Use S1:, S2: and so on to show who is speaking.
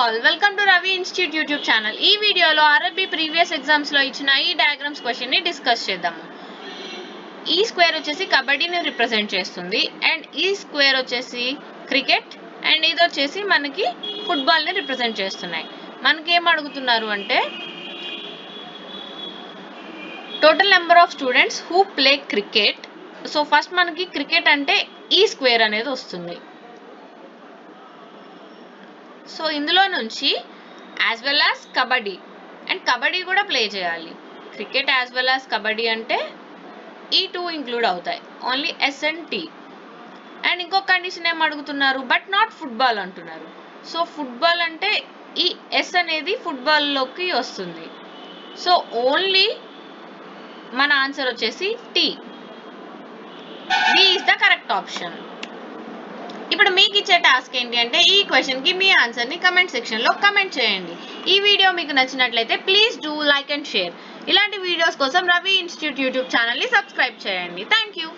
S1: all, welcome to Ravi Institute YouTube channel. ఈ వీడియోలో RRB previous exams లో ఇచ్చిన ఈ డయాగ్రామ్స్ క్వశ్చన్ ని డిస్కస్ చేద్దాము. ఈ స్క్వేర్ వచ్చేసి కబడ్డీని రిప్రజెంట్ చేస్తుంది అండ్ ఈ స్క్వేర్ వచ్చేసి క్రికెట్ అండ్ ఇది వచ్చేసి మనకి ఫుట్బాల్ ని రిప్రజెంట్ చేస్తున్నాయి. మనకి ఏం అడుగుతున్నారు అంటే total number of students who play cricket. So first మనకి క్రికెట్ అంటే ఈ స్క్వేర్ అనేది వస్తుంది. సో ఇందులో నుంచి as well as kabaddi and kabaddi కూడా ప్లే చేయాలి. Cricket as well as kabaddi అంటే ఈ టూ ఇంక్లూడ్ అవుతాయి, only S and T. And ఇంకొక కండిషన్ ఏం అడుగుతున్నారు, బట్ నాట్ ఫుట్బాల్ అంటున్నారు. సో ఫుట్బాల్ అంటే ఈ ఎస్ అనేది ఫుట్బాల్లోకి వస్తుంది. సో ఓన్లీ మన ఆన్సర్ వచ్చేసి T. B is the correct option. ఇప్పుడు మీకు ఇచ్చే టాస్క్ ఏంటి అంటే ఈ క్వశ్చన్ కి మీ ఆన్సర్ ని కమెంట్ సెక్షన్ లో కమెంట్ చేయండి. ఈ వీడియో మీకు నచ్చినట్లయితే please do like and share. ఇలాంటి వీడియోస్ కోసం రవి ఇన్స్టిట్యూట్ యూట్యూబ్ ఛానల్ ని సబ్స్క్రైబ్ చేయండి. Thank you.